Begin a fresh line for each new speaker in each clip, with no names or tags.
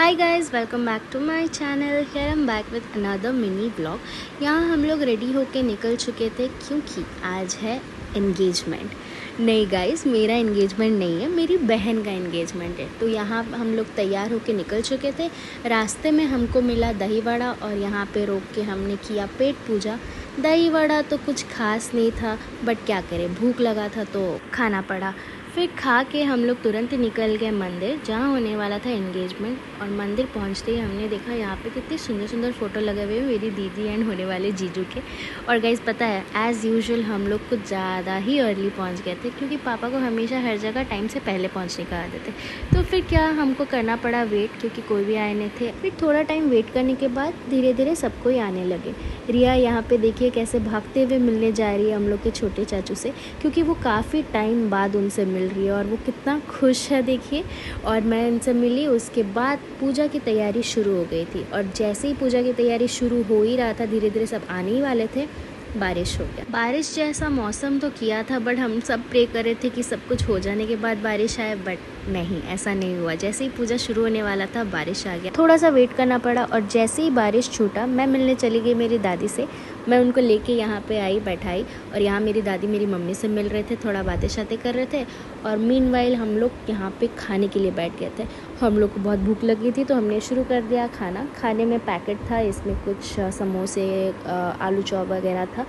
Hi guys, welcome back to my channel. Here I am back with another mini blog. यहाँ हम लोग ready होके निकल चुके थे क्योंकि आज है एंगेजमेंट। नहीं गाइस, मेरा एंगेजमेंट नहीं है, मेरी बहन का एंगेजमेंट है। तो यहाँ हम लोग तैयार होके निकल चुके थे। रास्ते में हमको मिला दही वड़ा और यहाँ पे रोक के हमने किया पेट पूजा। दही वड़ा तो कुछ खास नहीं था, बट क्या करें, भूख लगा था तो खाना पड़ा। फिर खा के हम लोग तुरंत निकल गए मंदिर, जहाँ होने वाला था एंगेजमेंट। और मंदिर पहुँचते ही हमने देखा यहाँ पे कितने सुंदर सुंदर फ़ोटो लगे हुए हैं मेरी दीदी एंड होने वाले जीजू के। और गाइस पता है, एज़ यूजुअल हम लोग कुछ ज़्यादा ही अर्ली पहुँच गए थे, क्योंकि पापा को हमेशा हर जगह टाइम से पहले पहुँचने का आदत है। तो फिर क्या, हमको करना पड़ा वेट, क्योंकि कोई भी आए नहीं थे। फिर थोड़ा टाइम वेट करने के बाद धीरे धीरे सबको ही आने लगे। रिया यहाँ पे देखिए कैसे भागते हुए मिलने जा रही है हम लोग के छोटे चाचू से, क्योंकि वो काफ़ी टाइम बाद उनसे मिल रही है और वो कितना खुश है देखिए। और मैं उनसे मिली, उसके बाद पूजा की तैयारी शुरू हो गई थी। और जैसे ही पूजा की तैयारी शुरू हो ही रहा था, धीरे धीरे सब आने ही वाले थे, बारिश हो गया। बारिश जैसा मौसम तो किया था, बट हम सब प्रे कर रहे थे कि सब कुछ हो जाने के बाद बारिश आए, बट नहीं, ऐसा नहीं हुआ। जैसे ही पूजा शुरू होने वाला था, बारिश आ गया। थोड़ा सा वेट करना पड़ा और जैसे ही बारिश छूटा, मैं मिलने चली गई मेरी दादी से। मैं उनको लेके यहाँ पे आई, बैठाई, और यहाँ मेरी दादी मेरी मम्मी से मिल रहे थे, थोड़ा बातें शातें कर रहे थे। और मीनवाइल हम लोग यहाँ पे खाने के लिए बैठ गए थे। हम लोग को बहुत भूख लगी थी, तो हमने शुरू कर दिया खाना। खाने में पैकेट था, इसमें कुछ समोसे, आलू चॉप वगैरह था।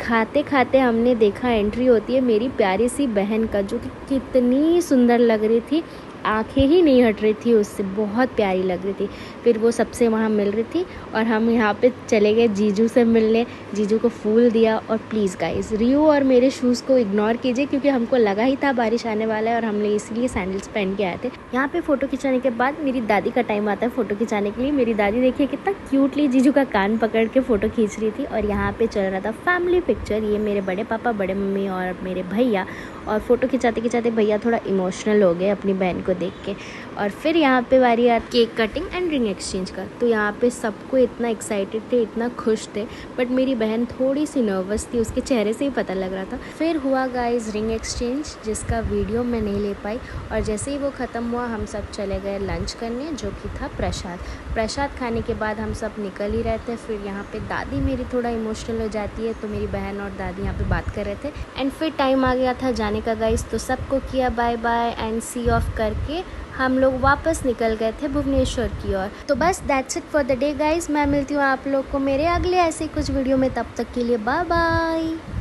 खाते खाते हमने देखा एंट्री होती है मेरी प्यारी सी बहन का, जो कि कितनी सुंदर लग रही थी, आंखें ही नहीं हट रही थी उससे, बहुत प्यारी लग रही थी। फिर वो सबसे वहाँ मिल रही थी और हम यहाँ पे चले गए जीजू से मिलने। जीजू को फूल दिया। और प्लीज़ गाइस, रियो और मेरे शूज़ को इग्नोर कीजिए, क्योंकि हमको लगा ही था बारिश आने वाला है और हमने इसलिए सैंडल्स पहन के आए थे। यहाँ पे फ़ोटो खिंचाने के बाद मेरी दादी का टाइम आता है फ़ोटो खिंचाने के लिए। मेरी दादी देखिए कितना क्यूटली जीजू का कान पकड़ के फ़ोटो खींच रही थी। और यहाँ पे चल रहा था फैमिली पिक्चर। ये मेरे बड़े पापा, बड़े मम्मी और मेरे भैया। और फ़ोटो खिंचाते खिंचाते भैया थोड़ा इमोशनल हो गए अपनी बहन को देख के। और फिर यहाँ पे बारी आ cake cutting and ring exchange का। तो यहाँ पे सबको इतना एक्साइटेड थे, इतना खुश थे, बट मेरी बहन थोड़ी सी नर्वस थी, उसके चेहरे से ही पता लग रहा था। फिर हुआ गाइस रिंग एक्सचेंज, जिसका वीडियो मैं नहीं ले पाई। और जैसे ही वो ख़त्म हुआ, हम सब चले गए लंच करने, जो कि था प्रसाद। प्रसाद खाने के बाद हम सब निकल ही रहे थे। फिर यहाँ पे दादी मेरी थोड़ा इमोशनल हो जाती है, तो मेरी बहन और दादी यहाँ पे बात कर रहे थे। एंड फिर टाइम आ गया था जाने का गाइस, तो सबको किया bye bye and see off करके हम लोग वापस निकल गए थे भुवनेश्वर की ओर। तो बस that's it for the day guys. मैं मिलती हूँ आप लोग को मेरे अगले ऐसे कुछ वीडियो में, तब तक के लिए बाय बाय।